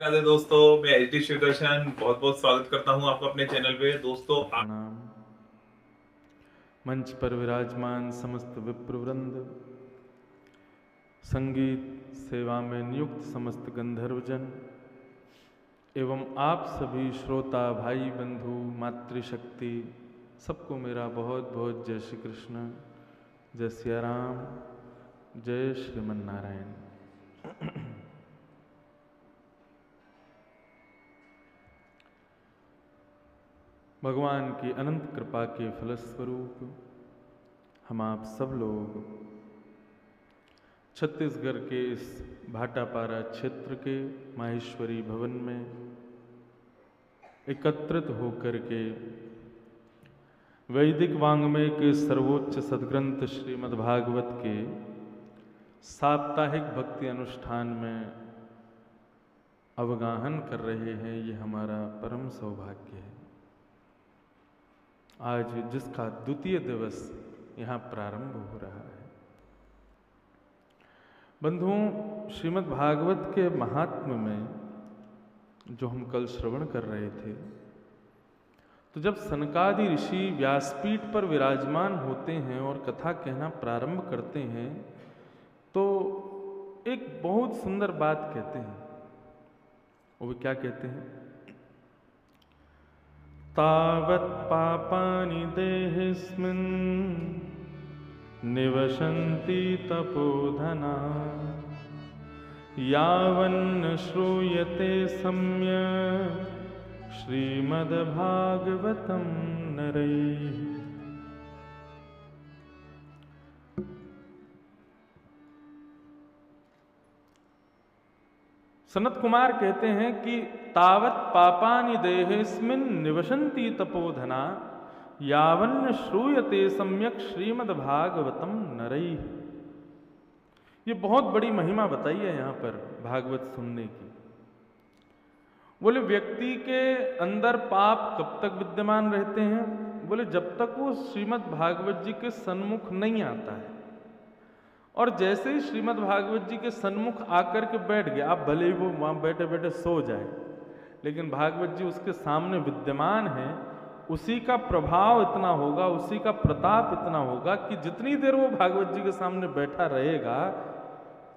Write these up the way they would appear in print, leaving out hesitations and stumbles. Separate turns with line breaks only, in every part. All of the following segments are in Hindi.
राधे दोस्तों, मैं एच डी शिवदर्शन बहुत बहुत स्वागत करता हूं आपका अपने चैनल पे। दोस्तों
प्रणाम। मंच पर विराजमान समस्त विप्रवृंद, संगीत सेवा में नियुक्त समस्त गंधर्वजन एवं आप सभी श्रोता भाई बंधु मातृशक्ति, सबको मेरा बहुत बहुत जय श्री कृष्ण, जय सिया राम, जय श्रीमन नारायण। भगवान की अनंत कृपा के फलस्वरूप हम आप सब लोग छत्तीसगढ़ के इस भाटापारा क्षेत्र के माहेश्वरी भवन में एकत्रित होकर के वैदिक वाङ्मय के सर्वोच्च सद्ग्रंथ श्रीमद्भागवत के साप्ताहिक भक्ति अनुष्ठान में अवगाहन कर रहे हैं। ये हमारा परम सौभाग्य है। आज जिसका द्वितीय दिवस यहाँ प्रारंभ हो रहा है। बंधुओं, श्रीमद् भागवत के महात्म्य में जो हम कल श्रवण कर रहे थे, तो जब सनकादि ऋषि व्यासपीठ पर विराजमान होते हैं और कथा कहना प्रारंभ करते हैं, तो एक बहुत सुंदर बात कहते हैं। वो क्या कहते हैं? तावत् पापानि देहेऽस्मिन् निवसन्ति तपोधना, यावन्न श्रूयते सम्यक् श्रीमद्भागवतं नरैः। सनत कुमार कहते हैं कि तावत् पापानि देहेऽस्मिन् निवसन्ति तपोधना, यावन्न श्रूयते सम्यक् श्रीमद्भागवतं नरैः। ये बहुत बड़ी महिमा बताई है यहाँ पर भागवत सुनने की। बोले व्यक्ति के अंदर पाप कब तक विद्यमान रहते हैं? बोले जब तक वो श्रीमद् भागवत जी के सन्मुख नहीं आता है। और जैसे ही श्रीमद् भागवत जी के सन्मुख आकर के बैठ गया, आप भले ही वो वहाँ बैठे बैठे सो जाए, लेकिन भागवत जी उसके सामने विद्यमान है, उसी का प्रभाव इतना होगा, उसी का प्रताप इतना होगा कि जितनी देर वो भागवत जी के सामने बैठा रहेगा,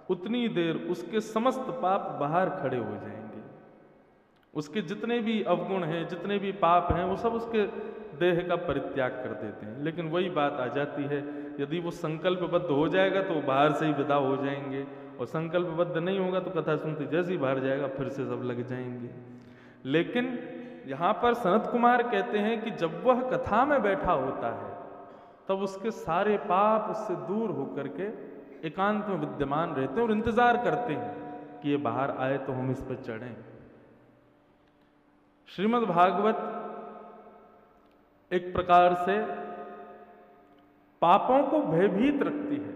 उतनी देर उसके समस्त पाप बाहर खड़े हो जाएंगे। उसके जितने भी अवगुण हैं, जितने भी पाप हैं, वो सब उसके देह का परित्याग कर देते हैं। लेकिन वही बात आ जाती है, यदि वो संकल्पबद्ध हो जाएगा तो बाहर से ही विदा हो जाएंगे, और संकल्पबद्ध नहीं होगा तो कथा सुनते जैसे ही बाहर जाएगा फिर से सब लग जाएंगे। लेकिन यहाँ पर सनत कुमार कहते हैं कि जब वह कथा में बैठा होता है, तब उसके सारे पाप उससे दूर होकर के एकांत में विद्यमान रहते हैं और इंतजार करते हैं कि ये बाहर आए तो हम इस पर चढ़ें। श्रीमद् भागवत एक प्रकार से पापों को भयभीत रखती है।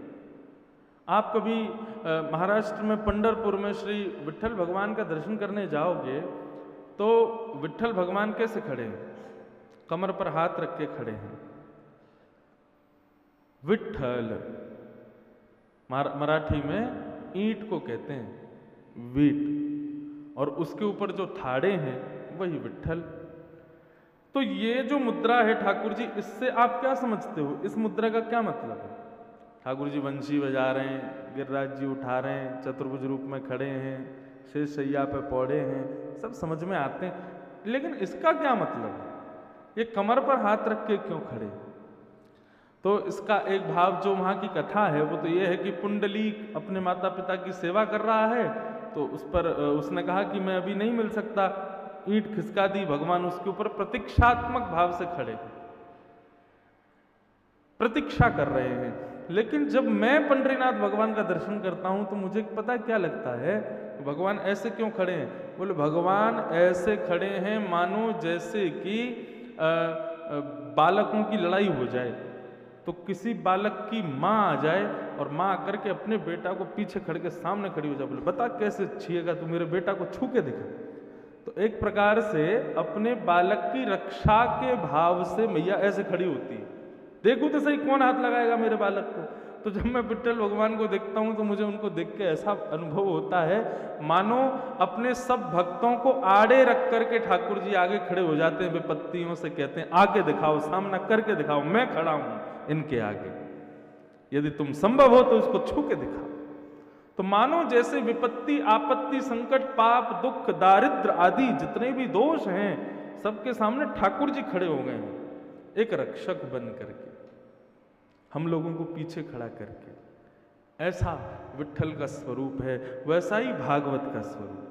आप कभी महाराष्ट्र में पंढरपुर में श्री विट्ठल भगवान का दर्शन करने जाओगे तो विट्ठल भगवान कैसे खड़े हैं? कमर पर हाथ रख के खड़े हैं। विट्ठल मराठी में ईंट को कहते हैं वीट, और उसके ऊपर जो थाड़े हैं वही विट्ठल। तो ये जो मुद्रा है ठाकुर जी, इससे आप क्या समझते हो? इस मुद्रा का क्या मतलब है? ठाकुर जी बंशी बजा रहे हैं, गिरिराज जी उठा रहे हैं, चतुर्भुज रूप में खड़े हैं, शेष शैया पे पौड़े हैं, सब समझ में आते हैं, लेकिन इसका क्या मतलब है? ये कमर पर हाथ रख के क्यों खड़े? तो इसका एक भाव जो वहाँ की कथा है वो तो ये है कि पुंडलीक अपने माता पिता की सेवा कर रहा है, तो उस पर उसने कहा कि मैं अभी नहीं मिल सकता, ईंट खिसका दी, भगवान उसके ऊपर प्रतीक्षात्मक भाव से खड़े, प्रतीक्षा कर रहे हैं। लेकिन जब मैं पंढरीनाथ भगवान का दर्शन करता हूं तो मुझे पता क्या लगता है, भगवान ऐसे क्यों खड़े हैं? बोले भगवान ऐसे खड़े हैं मानो जैसे कि बालकों की लड़ाई हो जाए, तो किसी बालक की माँ आ जाए और माँ आकर के अपने बेटा को पीछे खड़ के सामने खड़ी हो जाए, बोले बता कैसे छीएगा तू, मेरे बेटा को छू के दिखा। तो एक प्रकार से अपने बालक की रक्षा के भाव से मैया ऐसे खड़ी होती है, देखूं तो सही कौन हाथ लगाएगा मेरे बालक को। तो जब मैं विट्ठल भगवान को देखता हूँ तो मुझे उनको देख के ऐसा अनुभव होता है मानो अपने सब भक्तों को आड़े रख करके ठाकुर जी आगे खड़े हो जाते हैं, विपत्तियों से कहते हैं आगे दिखाओ, सामना करके दिखाओ, मैं खड़ा हूं इनके आगे, यदि तुम संभव हो तो उसको छू के दिखाओ। तो मानो जैसे विपत्ति, आपत्ति, संकट, पाप, दुख, दारिद्र आदि जितने भी दोष हैं सबके सामने ठाकुर जी खड़े हो गए हैं, एक रक्षक बन करके, हम लोगों को पीछे खड़ा करके। ऐसा विट्ठल का स्वरूप है, वैसा ही भागवत का स्वरूप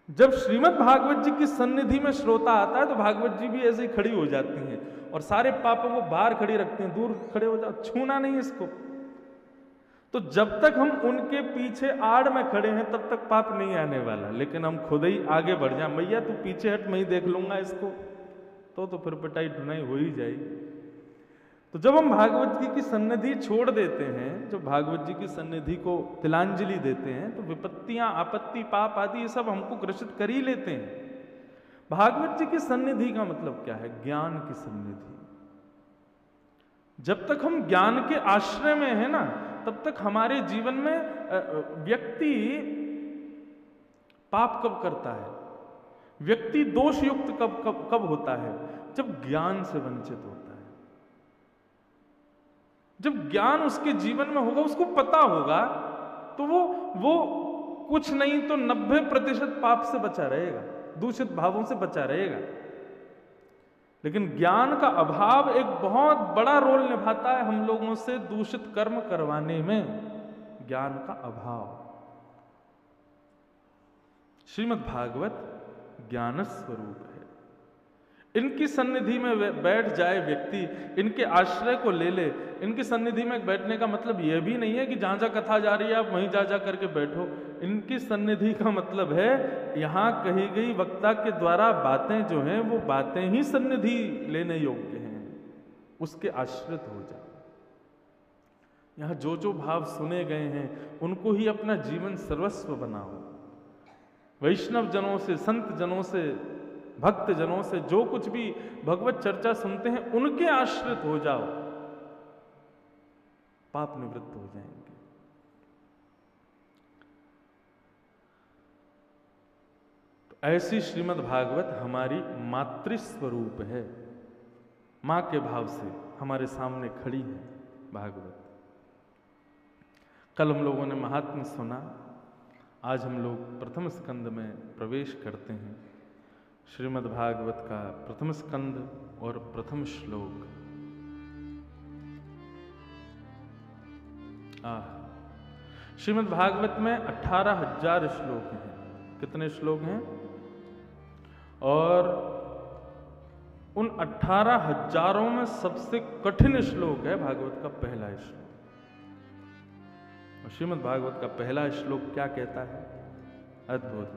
है। जब श्रीमद् भागवत जी की सन्निधि में श्रोता आता है तो भागवत जी भी ऐसे ही खड़ी हो जाती हैं और सारे पापों को बाहर खड़ी रखते हैं, दूर खड़े हो जाओ, छूना नहीं इसको। तो जब तक हम उनके पीछे आड़ में खड़े हैं तब तक पाप नहीं आने वाला, लेकिन हम खुद ही आगे बढ़ जाए, मैया तू पीछे हट, मैं ही देख लूंगा इसको, तो फिर पिटाई ढुनाई हो ही जाएगी। तो जब हम भागवत जी की सन्निधि छोड़ देते हैं, जब भागवत जी की सन्निधि को तिलांजलि देते हैं, तो विपत्तियां, आपत्ति, पाप आदि ये सब हमको ग्रसित कर ही लेते हैं। भागवत जी की सन्निधि का मतलब क्या है? ज्ञान की सन्निधि। जब तक हम ज्ञान के आश्रय में है ना, तब तक हमारे जीवन में व्यक्ति पाप कब करता है, व्यक्ति दोष युक्त कब होता है? जब ज्ञान से वंचित होता है। जब ज्ञान उसके जीवन में होगा, उसको पता होगा, तो वो कुछ नहीं तो 90% पाप से बचा रहेगा, दूषित भावों से बचा रहेगा। लेकिन ज्ञान का अभाव एक बहुत बड़ा रोल निभाता है हम लोगों से दूषित कर्म करवाने में, ज्ञान का अभाव। श्रीमद् भागवत ज्ञान स्वरूप है। इनकी सन्निधि में बैठ जाए व्यक्ति, इनके आश्रय को ले ले। इनकी सन्निधि में बैठने का मतलब यह भी नहीं है कि जहां जहां कथा जा रही है आप वहीं जा करके बैठो। इनकी सन्निधि का मतलब है यहां कही गई वक्ता के द्वारा बातें जो हैं वो बातें ही सन्निधि लेने योग्य हैं, उसके आश्रित हो जाओ। यहां जो जो भाव सुने गए हैं उनको ही अपना जीवन सर्वस्व बनाओ। वैष्णव जनों से, संत जनों से, भक्त जनों से जो कुछ भी भगवत चर्चा सुनते हैं उनके आश्रित हो जाओ, पाप निवृत्त हो जाएंगे। तो ऐसी श्रीमद् भागवत हमारी मातृस्वरूप है, मां के भाव से हमारे सामने खड़ी है भागवत। कल हम लोगों ने महात्म्य सुना, आज हम लोग प्रथम स्कंद में प्रवेश करते हैं। श्रीमद् भागवत का प्रथम स्कंद और प्रथम श्लोक। श्रीमद् भागवत में 18,000 श्लोक हैं। कितने श्लोक हैं? और उन 18,000 में सबसे कठिन श्लोक है भागवत का पहला श्लोक। श्रीमद् भागवत का पहला श्लोक क्या कहता है? अद्भुत।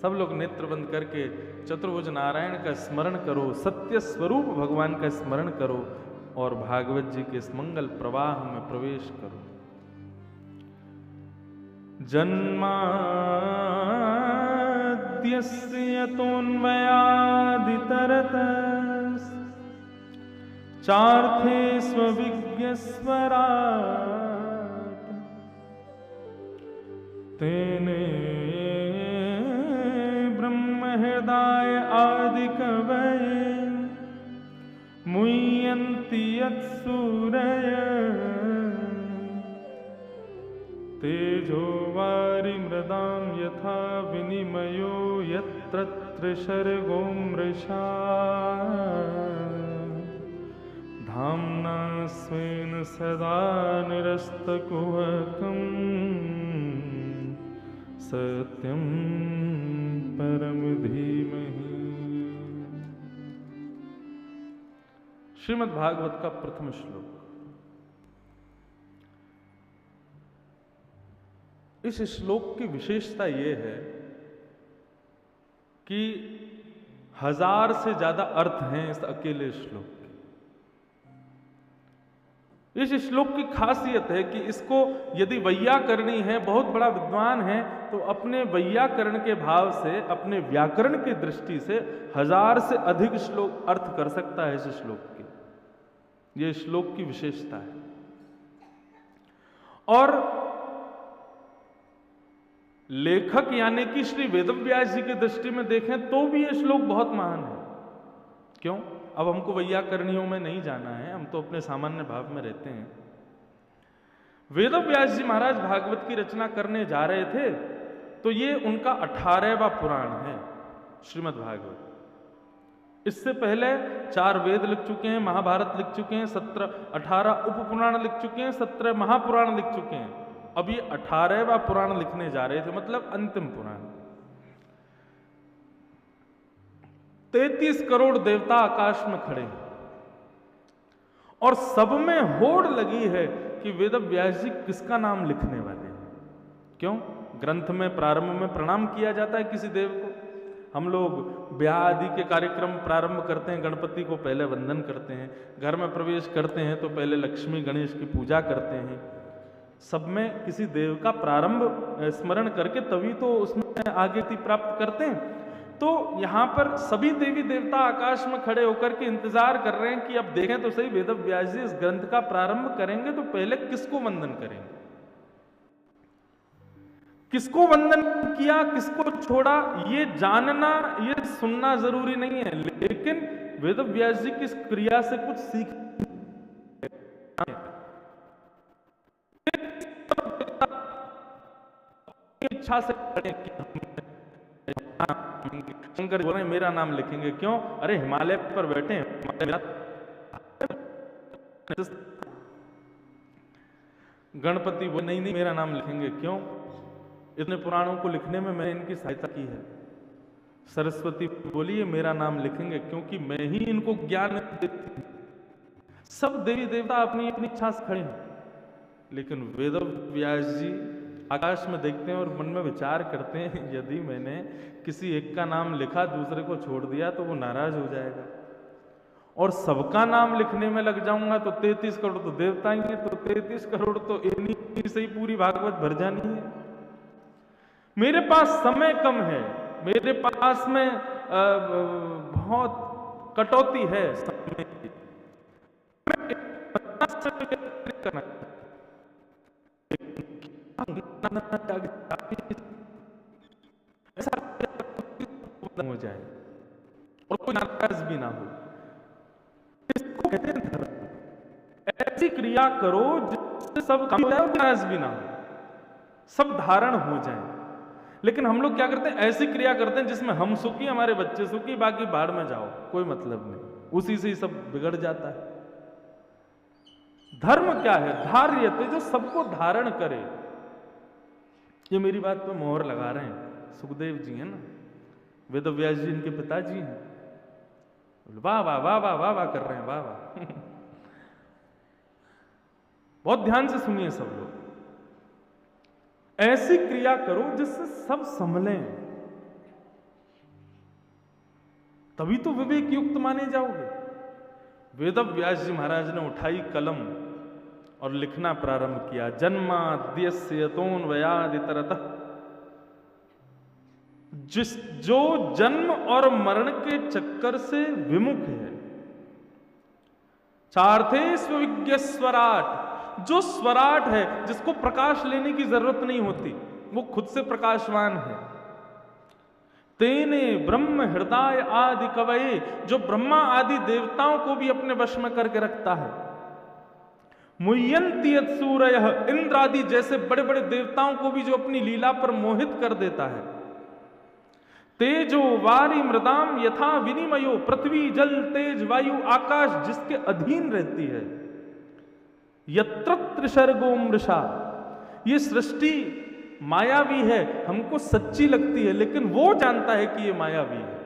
सब लोग नेत्र बंद करके चतुर्भुज नारायण का स्मरण करो, सत्य स्वरूप भगवान का स्मरण करो और भागवत जी के इस मंगल प्रवाह में प्रवेश करो। जन्माद्यस्य यतोऽन्वयादितरतश्च चार्थेष्वभिज्ञस्वराट् तेने ब्रह्महृदाय आदिकवये मुह्यन्ति यत्सूरयः तेजो वारिमृदां यथा विनिमयो यत्र त्रिसर्गो मृषा धाम्ना स्वेन सदा निरस्तकुहकं सत्यं परम धीमहि। श्रीमद् भागवत का प्रथम श्लोक। इस श्लोक की विशेषता यह है कि 1000 से ज्यादा अर्थ हैं इस अकेले श्लोक के। इस श्लोक की खासियत है कि इसको यदि वैयाकरणी है, बहुत बड़ा विद्वान है, तो अपने वैयाकरण के भाव से, अपने व्याकरण की दृष्टि से 1000 से अधिक श्लोक अर्थ कर सकता है इस श्लोक के। यह श्लोक की विशेषता है। और लेखक यानी कि श्री वेदव्यास जी की दृष्टि में देखें तो भी ये श्लोक बहुत महान है। क्यों? अब हमको वैयाकरणियों में नहीं जाना है, हम तो अपने सामान्य भाव में रहते हैं। वेदव्यास जी महाराज भागवत की रचना करने जा रहे थे तो ये उनका 18वां पुराण है श्रीमद् भागवत। इससे पहले 4 वेद लिख चुके हैं, महाभारत लिख चुके हैं, 18 उपपुराण लिख चुके हैं, 17 महापुराण लिख चुके हैं। अब ये 18वां पुराण लिखने जा रहे थे, मतलब अंतिम पुराण। 33 करोड़ देवता आकाश में खड़े हैं और सब में होड़ लगी है कि वेदव्यास जी किसका नाम लिखने वाले हैं। क्यों? ग्रंथ में प्रारंभ में प्रणाम किया जाता है किसी देव को। हम लोग ब्याह आदि के कार्यक्रम प्रारंभ करते हैं, गणपति को पहले वंदन करते हैं, घर में प्रवेश करते हैं तो पहले लक्ष्मी गणेश की पूजा करते हैं। सब में किसी देव का प्रारंभ स्मरण करके तभी तो उसमें आगे प्राप्त करते हैं। तो यहाँ पर सभी देवी देवता आकाश में खड़े होकर के इंतजार कर रहे हैं कि अब देखें तो सही वेदव्यास जी इस ग्रंथ का प्रारंभ करेंगे तो पहले किसको वंदन करेंगे, किसको वंदन किया, किसको छोड़ा, ये जानना, ये सुनना जरूरी नहीं है, लेकिन वेदव्यास जी की इस क्रिया से कुछ सीख इच्छा से शंकर बोल रहे हैं मेरा नाम लिखेंगे। क्यों? अरे हिमालय पर बैठे हैं, गणपति बोले नहीं मेरा नाम लिखेंगे। क्यों? इतने पुराणों को लिखने में मैंने इनकी सहायता की है। सरस्वती बोली मेरा नाम लिखेंगे क्योंकि मैं ही इनको ज्ञान देती। सब देवी देवता अपनी अपनी इच्छा से खड़े हैं, लेकिन वेदव्यास जी आकाश में देखते हैं और मन में विचार करते हैं यदि मैंने किसी एक का नाम लिखा दूसरे को छोड़ दिया तो वो नाराज हो जाएगा, और सबका नाम लिखने में लग जाऊंगा तो 33 करोड़ तो देवता ही हैं, तो 33 करोड़ तो इन्हीं से ही पूरी भागवत भर जानी है। मेरे पास समय कम है, मेरे पास में बहुत कटौती है समय की, हो जाए और कोई नाराज भी ना हो। इसको कहते हैं धर्म। ऐसी क्रिया करो जिससे सब काम हो जाए, नाराज भी ना हो, सब धारण हो जाए। लेकिन हम लोग क्या करते हैं? ऐसी क्रिया करते हैं जिसमें हम सुखी, हमारे बच्चे सुखी, बाकी बाढ़ में जाओ, कोई मतलब नहीं, उसी से ही सब बिगड़ जाता है। धर्म क्या है? धार्यते, जो सबको धारण करे। ये मेरी बात पे मोहर लगा रहे हैं सुखदेव जी, है ना, वेदव्यास जी इनके पिताजी हैं। वाह वाह वाह वाह वाह वाह कर रहे हैं, वाह वाह। बहुत ध्यान से सुनिए सब लोग। ऐसी क्रिया करो जिससे सब संभलें, तभी तो विवेक युक्त माने जाओगे। वेदव्यास जी महाराज ने उठाई कलम और लिखना प्रारंभ किया। जन्माद्यस्य यतोऽन्वयादितरतः, जो जन्म और मरण के चक्कर से विमुख है। चार्थे स्विज्ञ स्वराट, जो स्वराट है, जिसको प्रकाश लेने की जरूरत नहीं होती, वो खुद से प्रकाशवान है। तेने ब्रह्म हृदय आदि कवये, जो ब्रह्मा आदि देवताओं को भी अपने वश में करके रखता है। मुह्यन्ति यत्सूरयः, इंद्र आदि जैसे बड़े बड़े देवताओं को भी जो अपनी लीला पर मोहित कर देता है। तेजो वारी मृदाम यथा विनिमयो, पृथ्वी जल तेज वायु आकाश जिसके अधीन रहती है। यत्र त्रिसर्गो मृषा, ये सृष्टि मायावी है, हमको सच्ची लगती है, लेकिन वो जानता है कि ये मायावी है।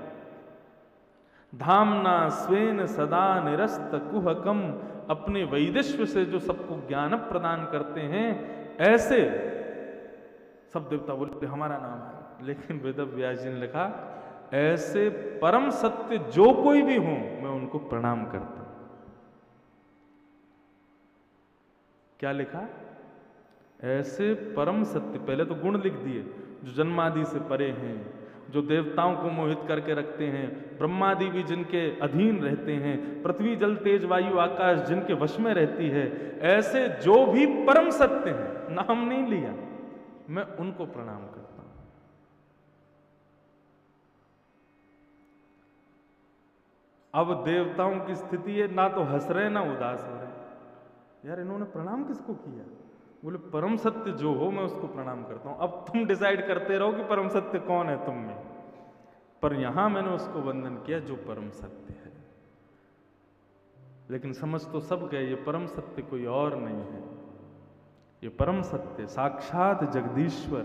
धामना स्वेन सदा निरस्त कुहकम, अपने वैदिश्व से जो सबको ज्ञान प्रदान करते हैं, ऐसे सब देवता बोलते हमारा नाम है, लेकिन वेदव्यास जी ने लिखा ऐसे परम सत्य जो कोई भी हो मैं उनको प्रणाम करता हूं। क्या लिखा? ऐसे परम सत्य, पहले तो गुण लिख दिए, जो जन्मादि से परे हैं, जो देवताओं को मोहित करके रखते हैं, ब्रह्मादि भी जिनके अधीन रहते हैं, पृथ्वी जल तेज वायु आकाश जिनके वश में रहती है, ऐसे जो भी परम सत्य हैं, नाम नहीं लिया, मैं उनको प्रणाम करता हूं। अब देवताओं की स्थिति है, ना तो हंस रहे ना उदास हो रहे। यार इन्होंने प्रणाम किसको किया? बोले परम सत्य जो हो मैं उसको प्रणाम करता हूं। अब तुम डिसाइड करते रहो कि परम सत्य कौन है तुम में, पर यहां मैंने उसको वंदन किया जो परम सत्य है। लेकिन समझ तो सब गए ये परम सत्य कोई और नहीं है, ये परम सत्य साक्षात जगदीश्वर,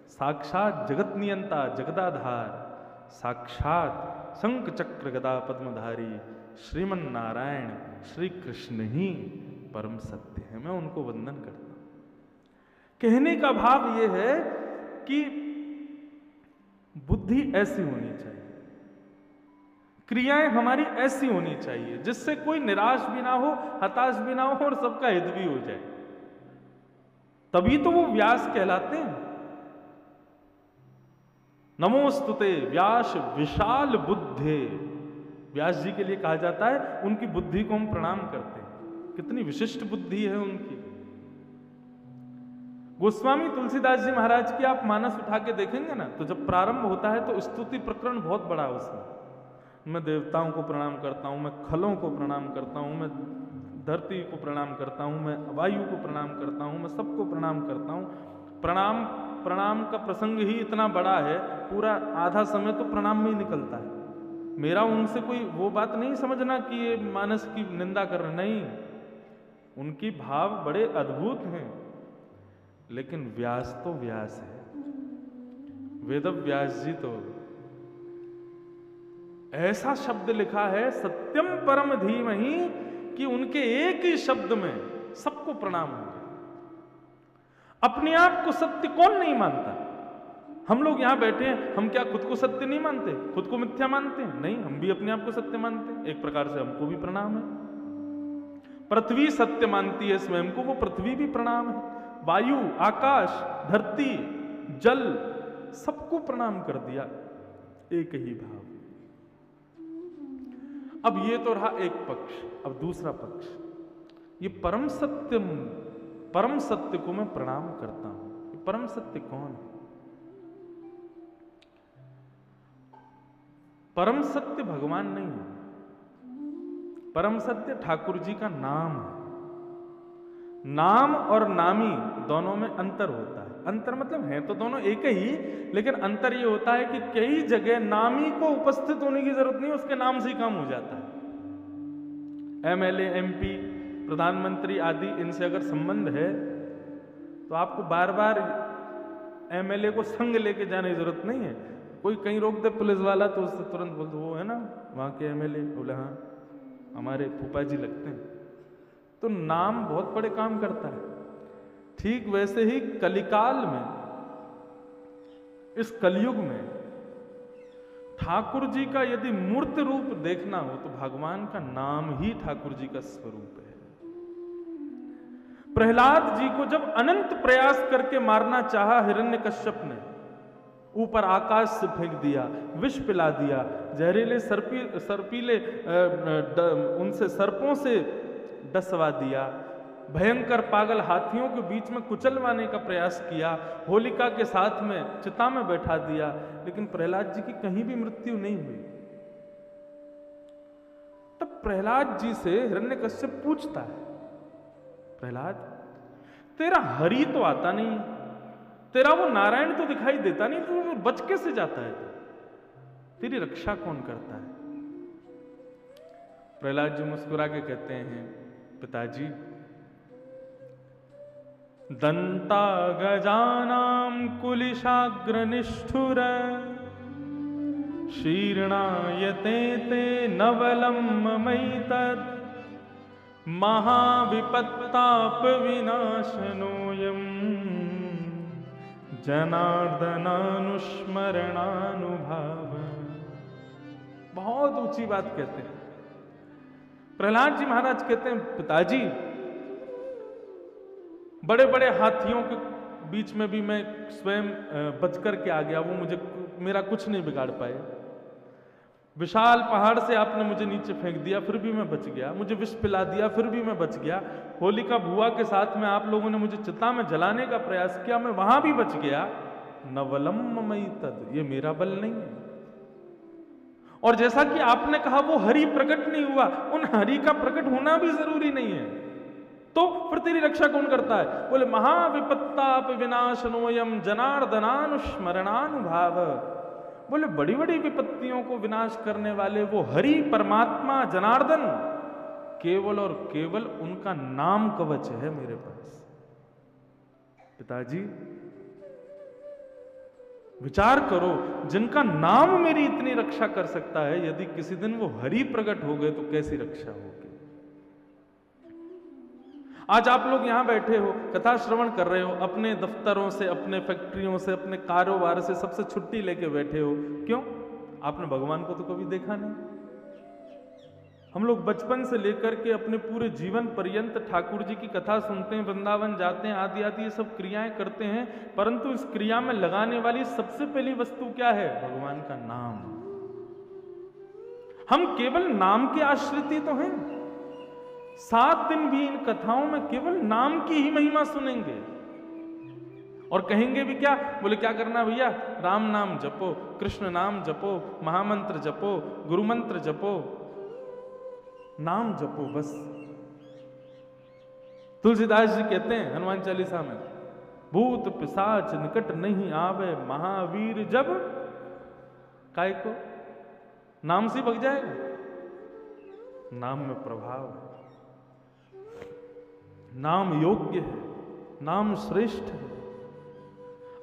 साक्षात जगत नियंता जगदाधार, साक्षात शंख चक्र गदा पद्मधारी श्रीमन नारायण श्री कृष्ण ही परम सत्य है। मैं उनको वंदन करता हूं। कहने का भाव यह है कि बुद्धि ऐसी होनी चाहिए, क्रियाएं हमारी ऐसी होनी चाहिए जिससे कोई निराश भी ना हो, हताश भी ना हो और सबका हित भी हो जाए। तभी तो वो व्यास कहलाते हैं। नमोस्तुते व्यास विशाल बुद्धे, व्यास जी के लिए कहा जाता है उनकी बुद्धि को हम प्रणाम करते हैं। कितनी विशिष्ट बुद्धि है उनकी। गोस्वामी तुलसीदास जी महाराज की आप मानस उठा के देखेंगे ना, तो जब प्रारंभ होता है तो स्तुति प्रकरण बहुत बड़ा है उसमें। मैं देवताओं को प्रणाम करता हूं, मैं खलों को प्रणाम करता हूं, मैं धरती को प्रणाम करता हूं, मैं वायु को प्रणाम करता हूं, मैं सबको प्रणाम करता हूं। प्रणाम का प्रसंग ही इतना बड़ा है, पूरा आधा समय तो प्रणाम में ही निकलता है। मेरा उनसे कोई वो बात नहीं समझना कि ये मानस की निंदा कर रहे, नहीं, उनकी भाव बड़े अद्भुत हैं। लेकिन व्यास तो व्यास है, वेद व्यास जी तो ऐसा शब्द लिखा है सत्यम परम धीमहि कि उनके एक ही शब्द में सबको प्रणाम हो गया। अपने आप को सत्य कौन नहीं मानता? हम लोग यहां बैठे हैं, हम क्या खुद को सत्य नहीं मानते, खुद को मिथ्या मानते हैं? नहीं, हम भी अपने आप को सत्य मानते हैं। एक प्रकार से हमको भी प्रणाम है। पृथ्वी सत्य मानती है स्वयं को, वो पृथ्वी भी प्रणाम है। वायु आकाश धरती जल सबको प्रणाम कर दिया, एक ही भाव। अब ये तो रहा एक पक्ष। अब दूसरा पक्ष, ये परम सत्य को मैं प्रणाम करता हूं। ये परम सत्य कौन है? परम सत्य भगवान नहीं है, परम सत्य ठाकुर जी का नाम है। नाम और नामी दोनों में अंतर होता है। अंतर मतलब है तो दोनों एक ही, लेकिन अंतर ये होता है कि कई जगह नामी को उपस्थित होने की जरूरत नहीं, उसके नाम से ही काम हो जाता है। एमएलए एमपी प्रधानमंत्री आदि इनसे अगर संबंध है तो आपको बार बार एमएलए को संग लेके जाने की जरूरत नहीं है। कोई कहीं रोक दे पुलिस वाला तो उससे तुरंत बोल दो वो है ना वहां के एमएलए, बोले हाँ हमारे फूफा जी लगते हैं। तो नाम बहुत बड़े काम करता है। ठीक वैसे ही कलिकाल में, इस कलयुग में ठाकुर जी का यदि मूर्त रूप देखना हो तो भगवान का नाम ही ठाकुर जी का स्वरूप है। प्रहलाद जी को जब अनंत प्रयास करके मारना चाहा हिरण्यकश्यप ने, ऊपर आकाश से फेंक दिया, विष पिला दिया, जहरीले सर्पीले उनसे सर्पों से डसवा दिया, भयंकर पागल हाथियों के बीच में कुचलवाने का प्रयास किया, होलिका के साथ में चिता में बैठा दिया, लेकिन प्रहलाद जी की कहीं भी मृत्यु नहीं हुई। तब प्रहलाद जी से हिरण्यकश्यप पूछता है, प्रहलाद तेरा हरि तो आता नहीं, तेरा वो नारायण तो दिखाई देता नहीं, तो वो बच कैसे जाता है? तेरी रक्षा कौन करता है? प्रहलाद जी मुस्कुरा के कहते हैं, पिताजी दंता गजानाम कुलिशाग्र निष्ठुर शीर्णायते ते नवलम ममैतत् महाविपत्ताप विनाशनोयम जनार्दनानुस्मरणानुभाव। बहुत ऊंची बात कहते हैं प्रहलाद जी महाराज। कहते हैं पिताजी बड़े बड़े हाथियों के बीच में भी मैं स्वयं बच कर के आ गया, वो मुझे मेरा कुछ नहीं बिगाड़ पाए। विशाल पहाड़ से आपने मुझे नीचे फेंक दिया, फिर भी मैं बच गया। मुझे विष पिला दिया, फिर भी मैं बच गया। होलिका बुआ के साथ में आप लोगों ने मुझे चिता में जलाने का प्रयास किया, मैं वहां भी बच गया। नवलम मई तद, ये मेरा बल नहीं है। और जैसा कि आपने कहा वो हरि प्रकट नहीं हुआ, उन हरि का प्रकट होना भी जरूरी नहीं है। तो फिर तेरी रक्षा कौन करता है? बोले महाविपत्ताप विनाशनोयम जनार्दनानुस्मरणानुभाव। बोले बड़ी बड़ी विपत्तियों को विनाश करने वाले वो हरि परमात्मा जनार्दन, केवल और केवल उनका नाम कवच है मेरे पास। पिताजी विचार करो, जिनका नाम मेरी इतनी रक्षा कर सकता है, यदि किसी दिन वो हरि प्रकट हो गए तो कैसी रक्षा होगी। आज आप लोग यहां बैठे हो, कथा श्रवण कर रहे हो, अपने दफ्तरों से, अपने फैक्ट्रियों से, अपने कारोबार से सबसे छुट्टी लेके बैठे हो। क्यों? आपने भगवान को तो कभी देखा नहीं। हम लोग बचपन से लेकर के अपने पूरे जीवन पर्यंत ठाकुर जी की कथा सुनते हैं, वृंदावन जाते हैं, आदि आदि ये सब क्रियाएं करते हैं, परंतु इस क्रिया में लगाने वाली सबसे पहली वस्तु क्या है? भगवान का नाम। हम केवल नाम के आश्रित ही तो हैं। 7 दिन भी इन कथाओं में केवल नाम की ही महिमा सुनेंगे और कहेंगे भी क्या? बोले क्या करना भैया? राम नाम जपो, कृष्ण नाम जपो, महामंत्र जपो, गुरु मंत्र जपो, नाम जपो बस। तुलसीदास जी कहते हैं हनुमान चालीसा में, भूत पिशाच निकट नहीं आवे, महावीर जब काय को। नाम से भग जाएगा। नाम में प्रभाव है, नाम योग्य है, नाम श्रेष्ठ है।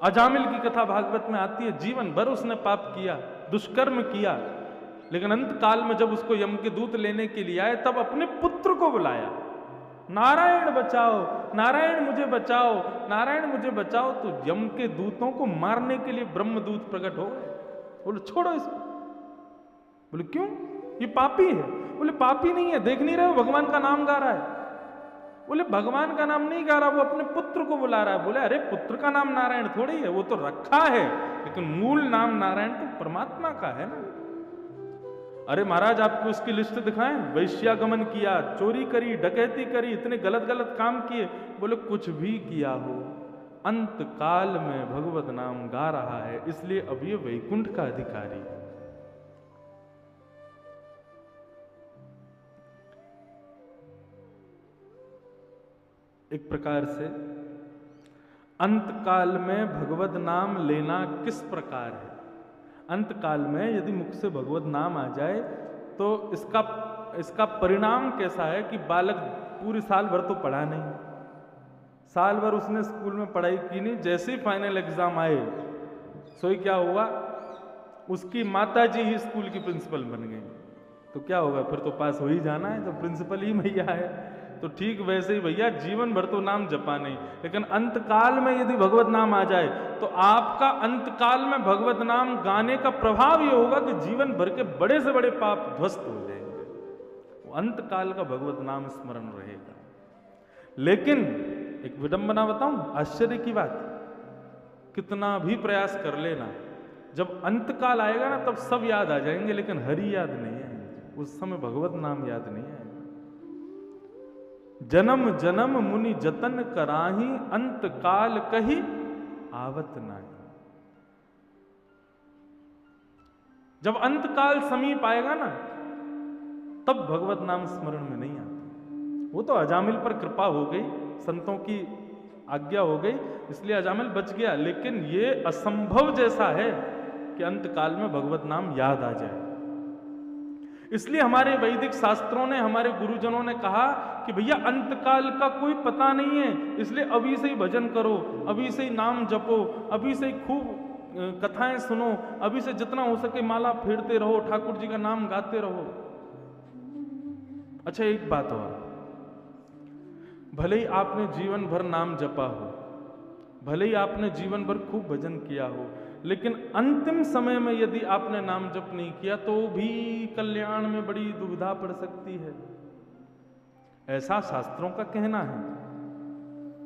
अजामिल की कथा भागवत में आती है, जीवन भर उसने पाप किया, दुष्कर्म किया, लेकिन अंत काल में जब उसको यम के दूत लेने के लिए आए, तब अपने पुत्र को बुलाया, नारायण बचाओ, नारायण मुझे बचाओ, नारायण मुझे बचाओ। तो यम के दूतों को मारने के लिए ब्रह्मदूत प्रकट हो गए। बोले छोड़ो इसको। बोले क्यों? ये पापी है। बोले पापी नहीं है, देख नहीं रहे हो भगवान का नाम गा रहा है। बोले भगवान का नाम नहीं गा रहा, वो अपने पुत्र को बुला रहा है। बोले अरे पुत्र का नाम नारायण थोड़ी है, वो तो रखा है, लेकिन मूल नाम नारायण तो परमात्मा का है ना। अरे महाराज आपको उसकी लिस्ट दिखाएं? वैश्यागमन किया, चोरी करी, डकैती करी, इतने गलत गलत काम किए। बोले कुछ भी किया हो, अंत काल में भगवत नाम गा रहा है, इसलिए अब ये वैकुंठ का अधिकारी है। एक प्रकार से अंत काल में भगवत नाम लेना किस प्रकार है? अंत काल में यदि मुख से भगवत नाम आ जाए तो इसका परिणाम कैसा है कि बालक पूरी साल भर तो पढ़ा नहीं, साल भर उसने स्कूल में पढ़ाई की नहीं, जैसे ही फाइनल एग्जाम आए सोई क्या हुआ, उसकी माताजी ही स्कूल की प्रिंसिपल बन गई। तो क्या होगा? फिर तो पास हो ही जाना है, तो प्रिंसिपल ही भैया है। तो ठीक वैसे ही भैया जीवन भर तो नाम जपा नहीं, लेकिन अंत काल में यदि भगवत नाम आ जाए तो आपका अंत काल में भगवत नाम गाने का प्रभाव ये होगा कि जीवन भर के बड़े से बड़े पाप ध्वस्त हो जाएंगे। वो अंत काल का भगवत नाम स्मरण रहेगा। लेकिन एक विडंबना बताऊं, आश्चर्य की बात, कितना भी प्रयास कर लेना, जब अंत काल आएगा ना तब सब याद आ जाएंगे, लेकिन हरि याद नहीं आएंगे। उस समय भगवत नाम याद नहीं आएगा। जन्म जन्म मुनि जतन कराही, अंत काल कही आवत नाही। जब अंत काल समीप आएगा ना तब भगवत नाम स्मरण में नहीं आता। वो तो अजामिल पर कृपा हो गई, संतों की आज्ञा हो गई, इसलिए अजामिल बच गया। लेकिन ये असंभव जैसा है कि अंत काल में भगवत नाम याद आ जाए। इसलिए हमारे वैदिक शास्त्रों ने, हमारे गुरुजनों ने कहा कि भैया अंतकाल का कोई पता नहीं है, इसलिए अभी से ही भजन करो, अभी से ही नाम जपो, अभी से ही खूब कथाएं सुनो, अभी से जितना हो सके माला फेरते रहो, ठाकुर जी का नाम गाते रहो। अच्छा एक बात और, भले ही आपने जीवन भर नाम जपा हो, भले ही आपने जीवन भर खूब भजन किया हो, लेकिन अंतिम समय में यदि आपने नाम जप नहीं किया तो भी कल्याण में बड़ी दुविधा पड़ सकती है, ऐसा शास्त्रों का कहना है।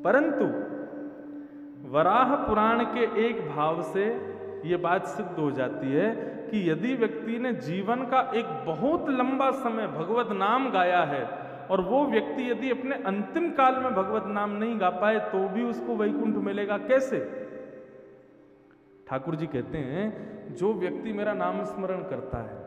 परंतु वराह पुराण के एक भाव से ये बात सिद्ध हो जाती है कि यदि व्यक्ति ने जीवन का एक बहुत लंबा समय भगवत नाम गाया है और वो व्यक्ति यदि अपने अंतिम काल में भगवत नाम नहीं गा पाए तो भी उसको वैकुंठ मिलेगा। कैसे? ठाकुर जी कहते हैं, जो व्यक्ति मेरा नाम स्मरण करता है,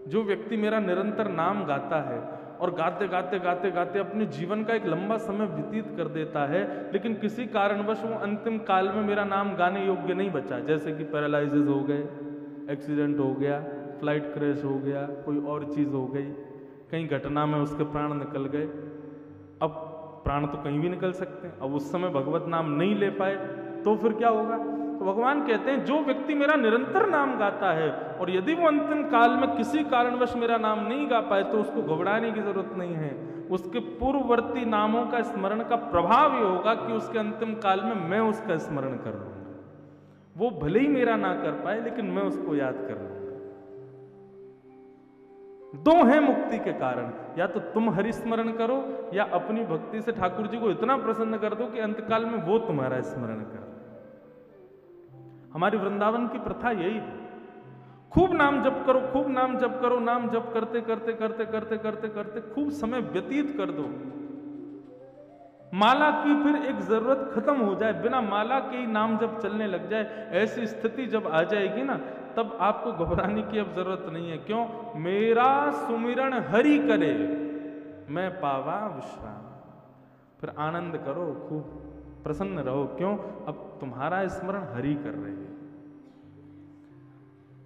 जो व्यक्ति मेरा निरंतर नाम गाता है और गाते गाते गाते गाते अपने जीवन का एक लंबा समय व्यतीत कर देता है, लेकिन किसी कारणवश वो अंतिम काल में मेरा नाम गाने योग्य नहीं बचा, जैसे कि पैरालाइसिस हो गए, एक्सीडेंट हो गया, फ्लाइट क्रैश हो गया, कोई और चीज़ हो गई, कहीं घटना में उसके प्राण निकल गए। अब प्राण तो कहीं भी निकल सकते हैं, अब उस समय भगवत नाम नहीं ले पाए तो फिर क्या होगा? तो भगवान कहते हैं, जो व्यक्ति मेरा निरंतर नाम गाता है और यदि वो अंतिम काल में किसी कारणवश मेरा नाम नहीं गा पाए तो उसको घबराने की जरूरत नहीं है। उसके पूर्ववर्ती नामों का स्मरण का प्रभाव ये होगा कि उसके अंतिम काल में मैं उसका स्मरण कर लूंगा। वो भले ही मेरा ना कर पाए लेकिन मैं उसको याद कर लूंगा। दो हैं मुक्ति के कारण, या तो तुम हरि स्मरण करो या अपनी भक्ति से ठाकुर जी को इतना प्रसन्न कर दो कि अंतकाल में वो तुम्हारा स्मरण कर। हमारी वृंदावन की प्रथा यही है, खूब नाम जप करो, खूब नाम जप करो, नाम जप करते करते करते करते करते करते खूब समय व्यतीत कर दो। माला की फिर एक जरूरत खत्म हो जाए, बिना माला के ही नाम जप चलने लग जाए, ऐसी स्थिति जब आ जाएगी ना, तब आपको घबराने की अब जरूरत नहीं है। क्यों? मेरा सुमिरन हरि करे, मैं पावा विश्राम। फिर आनंद करो, खूब प्रसन्न रहो। क्यों? अब तुम्हारा स्मरण हरि कर रहे हैं।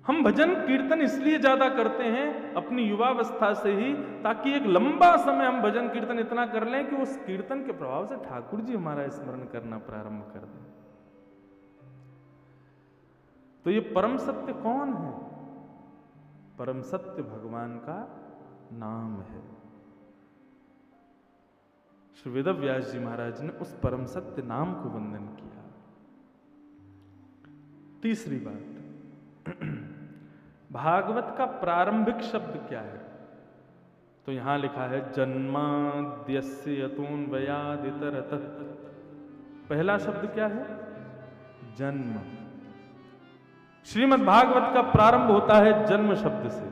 हम भजन कीर्तन इसलिए ज्यादा करते हैं अपनी युवावस्था से ही, ताकि एक लंबा समय हम भजन कीर्तन इतना कर लें कि उस कीर्तन के प्रभाव से ठाकुर जी हमारा स्मरण करना प्रारंभ कर दें। तो ये परम सत्य कौन है? परम सत्य भगवान का नाम है। श्री वेदव्यास जी महाराज ने उस परम सत्य नाम को वंदन किया। तीसरी बात, भागवत का प्रारंभिक शब्द क्या है? तो यहां लिखा है जन्माद्यस्य यतोऽन्वयादितरतः। पहला शब्द क्या है? जन्म। श्रीमद् भागवत का प्रारंभ होता है जन्म शब्द से,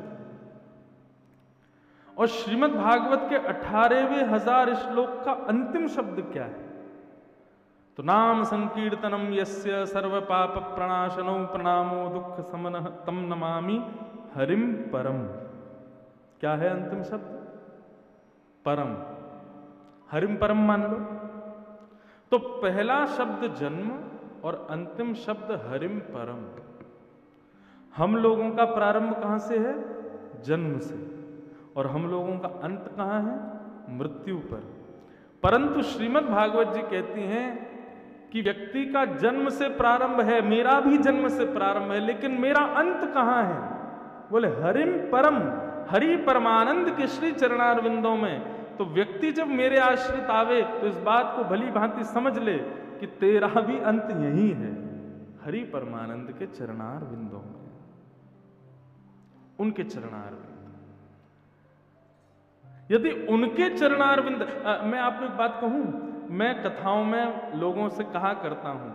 और श्रीमद् भागवत के 18,000 श्लोक का अंतिम शब्द क्या है? तो नाम संकीर्तनम यस्य सर्व पाप प्रणाशनो प्रणामो दुख समनः तम नमामि हरिम परम। क्या है अंतिम शब्द? परम। हरिम परम मान लो। तो पहला शब्द जन्म और अंतिम शब्द हरिम परम। हम लोगों का प्रारंभ कहां से है? जन्म से। और हम लोगों का अंत कहां है? मृत्यु पर। परंतु श्रीमद् भागवत जी कहती हैं कि व्यक्ति का जन्म से प्रारंभ है, मेरा भी जन्म से प्रारंभ है, लेकिन मेरा अंत कहां है? बोले हरिम परम, हरि परमानंद के श्री चरणारविंदों में। तो व्यक्ति जब मेरे आश्रित आवे तो इस बात को भली भांति समझ ले कि तेरा भी अंत यही है, हरि परमानंद के चरणारविंदों में, उनके चरणारविंद। यदि उनके चरणारविंद, मैं आपको एक बात कहूं, मैं कथाओं में लोगों से कहा करता हूं,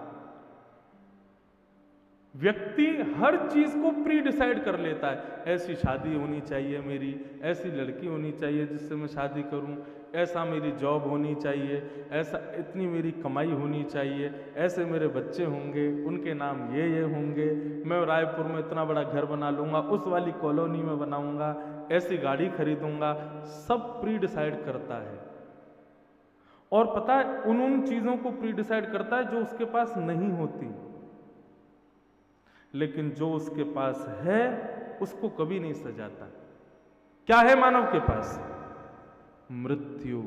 व्यक्ति हर चीज को प्री डिसाइड कर लेता है। ऐसी शादी होनी चाहिए मेरी, ऐसी लड़की होनी चाहिए जिससे मैं शादी करूं, ऐसा मेरी जॉब होनी चाहिए, ऐसा इतनी मेरी कमाई होनी चाहिए, ऐसे मेरे बच्चे होंगे, उनके नाम ये होंगे, मैं रायपुर में इतना बड़ा घर बना लूंगा, उस वाली कॉलोनी में बनाऊंगा, ऐसी गाड़ी खरीदूंगा। सब प्री डिसाइड करता है। और पता है, उन चीजों को प्री डिसाइड करता है जो उसके पास नहीं होती, लेकिन जो उसके पास है उसको कभी नहीं सजाता। क्या है मानव के पास? मृत्यु।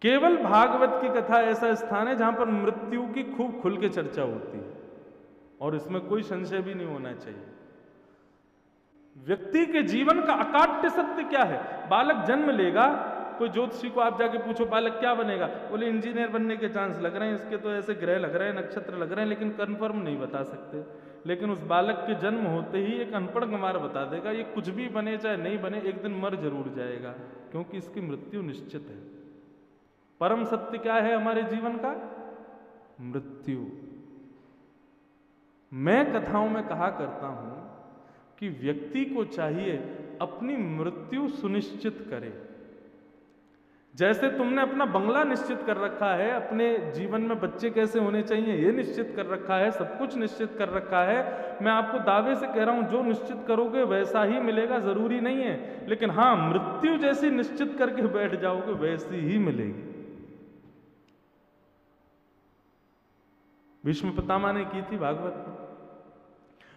केवल भागवत की कथा ऐसा स्थान है जहां पर मृत्यु की खूब खुल के चर्चा होती है, और इसमें कोई संशय भी नहीं होना चाहिए। व्यक्ति के जीवन का अकाट्य सत्य क्या है? बालक जन्म लेगा, कोई ज्योतिषी को आप जाके पूछो बालक क्या बनेगा, बोले इंजीनियर बनने के चांस लग रहे हैं, इसके तो ऐसे ग्रह लग रहे हैं, नक्षत्र लग रहे हैं, लेकिन कंफर्म नहीं बता सकते। लेकिन उस बालक के जन्म होते ही एक अनपढ़ गंवार बता देगा, ये कुछ भी बने चाहे नहीं बने, एक दिन मर जरूर जाएगा, क्योंकि इसकी मृत्यु निश्चित है। परम सत्य क्या है हमारे जीवन का? मृत्यु। मैं कथाओं में कहा करता हूं कि व्यक्ति को चाहिए अपनी मृत्यु सुनिश्चित करे। जैसे तुमने अपना बंगला निश्चित कर रखा है, अपने जीवन में बच्चे कैसे होने चाहिए ये निश्चित कर रखा है, सब कुछ निश्चित कर रखा है। मैं आपको दावे से कह रहा हूं जो निश्चित करोगे वैसा ही मिलेगा, जरूरी नहीं है। लेकिन हाँ, मृत्यु जैसी निश्चित करके बैठ जाओगे वैसी ही मिलेगी। भीष्म पितामह ने की थी भागवत में।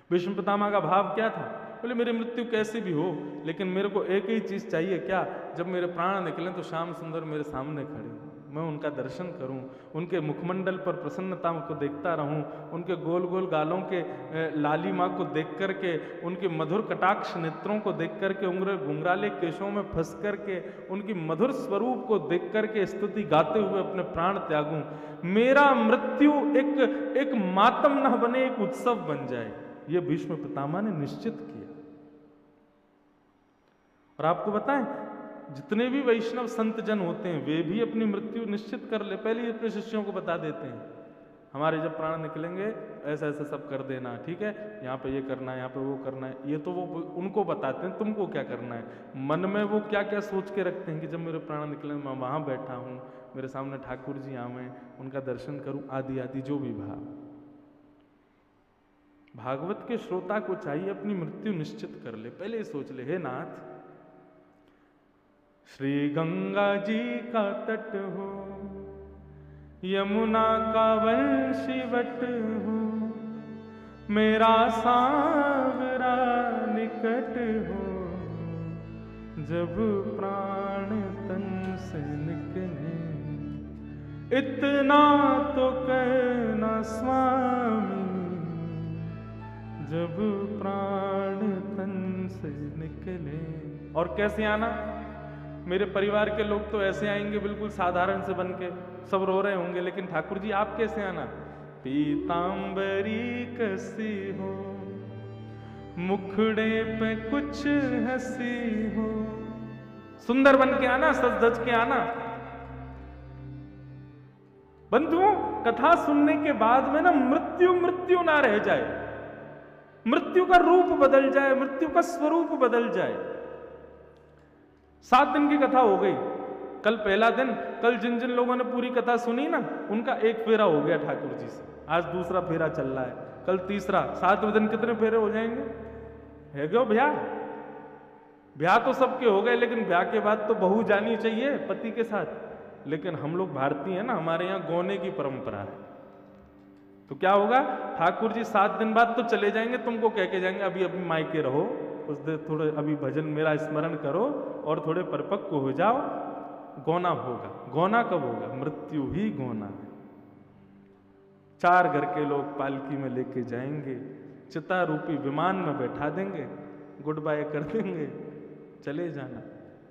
भीष्म पितामह का भाव क्या था? बोले मेरी मृत्यु कैसी भी हो, लेकिन मेरे को एक ही चीज चाहिए, क्या? जब मेरे प्राण निकलें तो श्याम सुंदर मेरे सामने खड़े हों, मैं उनका दर्शन करूं, उनके मुखमंडल पर प्रसन्नता को देखता रहूं, उनके गोल गोल गालों के लालिमा को देख करके, उनके मधुर कटाक्ष नेत्रों को देख करके, उंगरे घुंघराले केशों में फंस करके, उनकी मधुर स्वरूप को देख करके स्तुति गाते हुए अपने प्राण त्यागूं। मेरा मृत्यु एक मातम न बने, एक उत्सव बन जाए। ये भीष्म पितामह ने निश्चित किया। और आपको बताएं, जितने भी वैष्णव संत जन होते हैं वे भी अपनी मृत्यु निश्चित कर ले, पहले ही अपने शिष्यों को बता देते हैं, हमारे जब प्राण निकलेंगे ऐसा ऐसा सब कर देना, ठीक है, यहाँ पे ये करना है, यहाँ पे वो करना है। ये तो वो उनको बताते हैं, तुमको क्या करना है। मन में वो क्या क्या सोच के रखते हैं कि जब मेरे प्राण निकले मैं वहां बैठा हूं, मेरे सामने ठाकुर जी आवे, उनका दर्शन करूं, आदि आदि जो भी भाव। भागवत के श्रोता को चाहिए अपनी मृत्यु निश्चित कर ले, पहले ही सोच ले, हे नाथ, श्री गंगा जी का तट हो, यमुना का वंशीवट हो, मेरा सांवरा निकट हो, जब प्राण तन से निकले, इतना तो कहना स्वामी, जब प्राण तन से निकले। और कैसे आना? मेरे परिवार के लोग तो ऐसे आएंगे बिल्कुल साधारण से बन के, सब रो रहे होंगे, लेकिन ठाकुर जी आप कैसे आना? पीतांबरी कसी हो, मुखड़े पे कुछ हंसी हो, सुंदर बन के आना, सज धज के आना। बंधुओं, कथा सुनने के बाद में ना मृत्यु ना रह जाए, मृत्यु का रूप बदल जाए, मृत्यु का स्वरूप बदल जाए। 7 दिन की कथा हो गई, कल पहला दिन, कल जिन जिन लोगों ने पूरी कथा सुनी ना उनका एक फेरा हो गया ठाकुर जी से, आज दूसरा फेरा चल रहा है, कल तीसरा। 7वें दिन कितने फेरे हो जाएंगे? है क्यों ब्याह? ब्याह तो सबके हो गए, लेकिन ब्याह के बाद तो बहू जानी चाहिए पति के साथ। लेकिन हम लोग भारतीय हैं ना, हमारे यहाँ गौने की परंपरा है। तो क्या होगा? ठाकुर जी 7 दिन बाद तो चले जाएंगे, तुमको कह के जाएंगे अभी अभी मायके रहो, उस दिन थोड़े अभी भजन मेरा स्मरण करो और थोड़े परिपक्व हो जाओ, गौना होगा। गौना कब होगा? मृत्यु ही गौना है। 4 घर के लोग पालकी में लेके जाएंगे, चिता रूपी विमान में बैठा देंगे, गुड बाय कर देंगे, चले जाना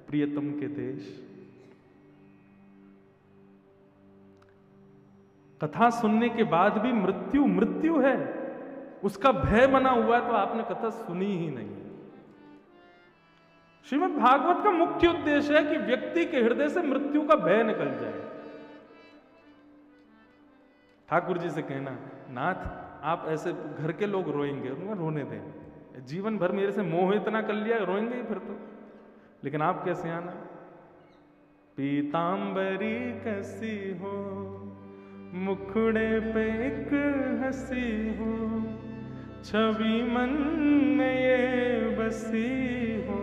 प्रियतम के देश। कथा सुनने के बाद भी मृत्यु है, उसका भय बना हुआ है, तो आपने कथा सुनी ही नहीं। श्रीमद् भागवत का मुख्य उद्देश्य है कि व्यक्ति के हृदय से मृत्यु का भय निकल जाए। ठाकुर जी से कहना, नाथ आप ऐसे घर के लोग रोएंगे, उनका रोने दें, जीवन भर मेरे से मोह इतना कर लिया, रोएंगे ही फिर तो। लेकिन आप कैसे आना? पीतांबरी कसी हो, मुखड़े पे एक हंसी हो, छवि मन में ये बसी हो,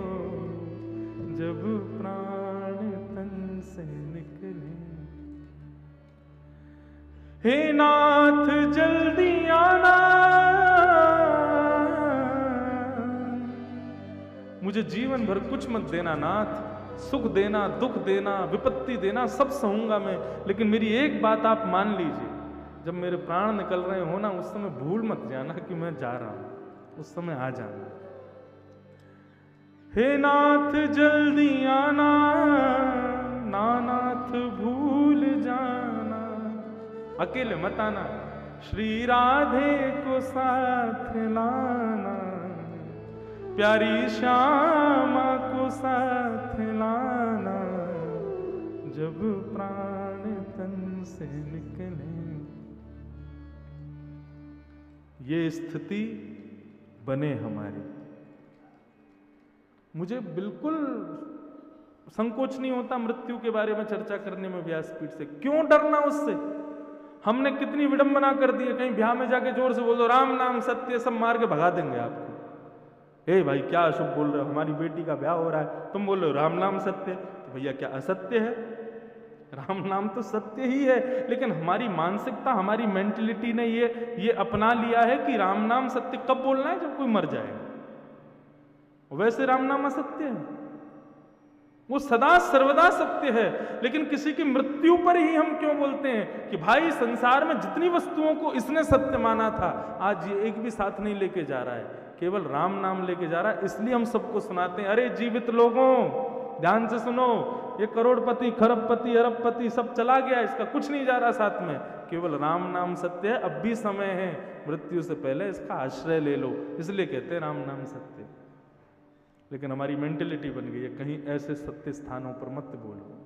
जब प्राण तन से निकले। हे नाथ जल्दी आना, मुझे जीवन भर कुछ मत देना नाथ, सुख देना, दुख देना, विपत्ति देना, सब सहूंगा मैं, लेकिन मेरी एक बात आप मान लीजिए, जब मेरे प्राण निकल रहे हो ना उस समय भूल मत जाना कि मैं जा रहा हूं, उस समय आ जाना। हे नाथ जल्दी आना, नाथ भूल जाना, अकेले मत आना, श्री राधे को साथ लाना, प्यारी श्यामा को साथ लाना, जब प्राण तन से निकले। ये स्थिति बने हमारी। मुझे बिल्कुल संकोच नहीं होता मृत्यु के बारे में चर्चा करने में व्यासपीठ से। क्यों डरना उससे? हमने कितनी विडंबना कर दी है। कहीं ब्याह में जाके जोर से बोल दो राम नाम सत्य, सब मार के भगा देंगे आपको। ए भाई क्या अशुभ बोल रहे हो, हमारी बेटी का ब्याह हो रहा है, तुम बोल रहे हो राम नाम सत्य। तो भैया क्या असत्य है? राम नाम तो सत्य ही है, लेकिन हमारी मानसिकता, हमारी मेंटलिटी ने ये अपना लिया है कि राम नाम सत्य कब बोलना है, जब कोई मर जाएगा। वैसे राम नाम असत्य है, वो सदा सर्वदा सत्य है। लेकिन किसी की मृत्यु पर ही हम क्यों बोलते हैं कि भाई संसार में जितनी वस्तुओं को इसने सत्य माना था, आज ये एक भी साथ नहीं लेके जा रहा है, केवल राम नाम लेके जा रहा है। इसलिए हम सबको सुनाते हैं, अरे जीवित लोगों ध्यान से सुनो, ये करोड़पति खरबपति अरबपति सब चला गया, इसका कुछ नहीं जा रहा साथ में, केवल राम नाम सत्य है। अब भी समय है, मृत्यु से पहले इसका आश्रय ले लो, इसलिए कहते हैं राम नाम सत्य। लेकिन हमारी मेंटेलिटी बन गई है, कहीं ऐसे सत्य स्थानों पर मत बोलो।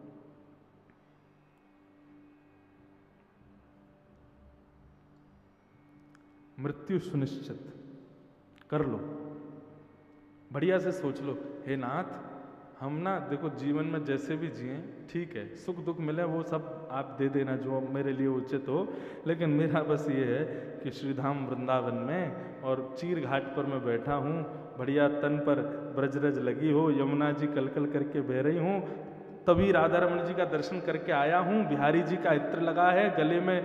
मृत्यु सुनिश्चित कर लो, बढ़िया से सोच लो, हे नाथ हम ना देखो जीवन में जैसे भी जिए ठीक है, सुख दुख मिले वो सब आप दे देना जो मेरे लिए उचित हो, लेकिन मेरा बस ये है कि श्रीधाम वृंदावन में और चीर घाट पर मैं बैठा हूँ, बढ़िया तन पर ब्रजरज लगी हो, यमुना जी कलकल करके बह रही हूँ, तभी राधा रमण जी का दर्शन करके आया हूँ, बिहारी जी का इत्र लगा है, गले में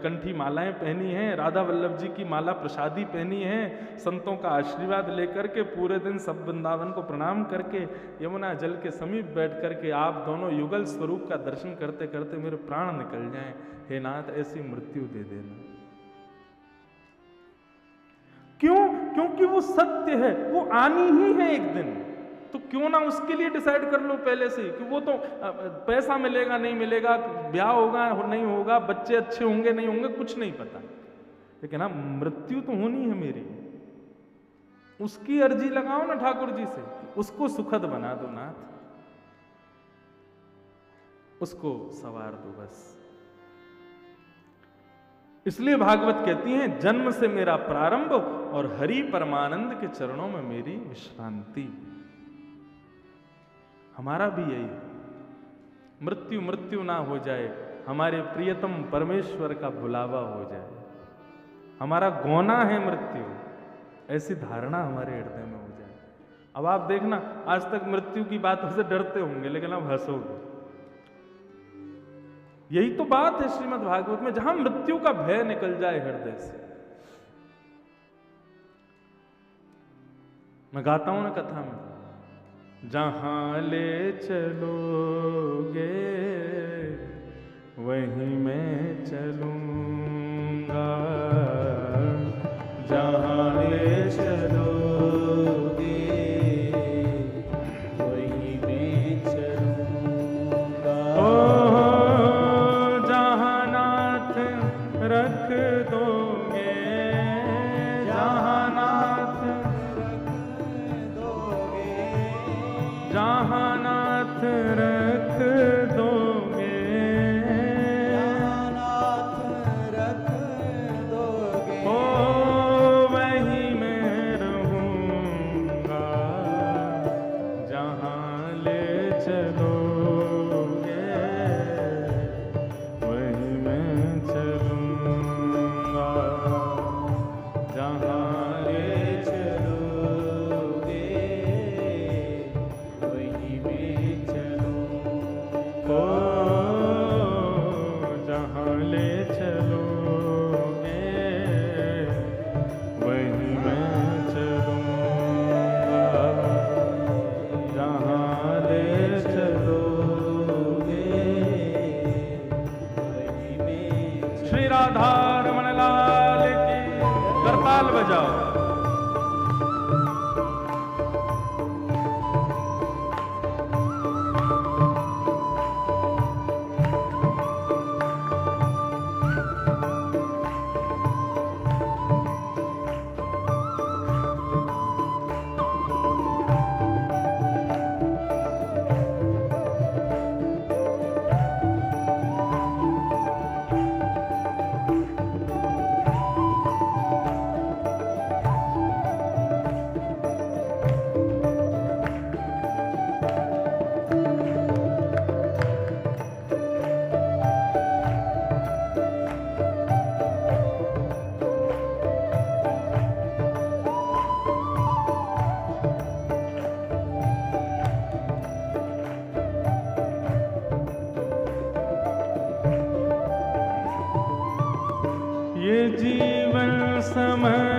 कंठी मालाएं पहनी हैं, राधा वल्लभ जी की माला प्रसादी पहनी है, संतों का आशीर्वाद लेकर के पूरे दिन सब वृंदावन को प्रणाम करके यमुना जल के समीप बैठ करके आप दोनों युगल स्वरूप का दर्शन करते करते मेरे प्राण निकल जाएं, हे नाथ ऐसी मृत्यु दे देना। क्यों? क्योंकि वो सत्य है, वो आनी ही है एक दिन, तो क्यों ना उसके लिए डिसाइड कर लो पहले से कि वो तो पैसा मिलेगा नहीं मिलेगा, ब्याह होगा नहीं होगा, बच्चे अच्छे होंगे नहीं होंगे, कुछ नहीं पता, लेकिन हाँ मृत्यु तो होनी है मेरी। उसकी अर्जी लगाओ ना ठाकुर जी से, उसको सुखद बना दो नाथ, उसको सवार दो बस। इसलिए भागवत कहती हैं जन्म से मेरा प्रारंभ और हरि परमानंद के चरणों में मेरी विश्रांति। हमारा भी यही है, मृत्यु मृत्यु ना हो जाए, हमारे प्रियतम परमेश्वर का बुलावा हो जाए, हमारा गौना है मृत्यु, ऐसी धारणा हमारे हृदय में हो जाए। अब आप देखना, आज तक मृत्यु की बातों से डरते होंगे, लेकिन अब हंसोगे। यही तो बात है श्रीमद् भागवत में, जहां मृत्यु का भय निकल जाए हृदय से। मैं गाता हूं ना कथा में, जहां ले चलोगे वहीं मैं चलूंगा, जहां ले चलोगे वहीं मैं चलूंगा। ओ जहां नाथ रख दोगे, जहां नाथ जहां नाथ रख दोगे, जहां नाथ रख दोगे, ओ वहीं मैं रहूंगा, जहां ले चलोगे वहीं मैं चलूंगा, जहां ले चलोगे वहीं मैं चलूंगा, जहां ले चलोगे वहीं मैं चलूंगा, जहां ले चलोगे वहीं मैं। श्री राधा रमण लाल की करताल बजाओ। जीवन समय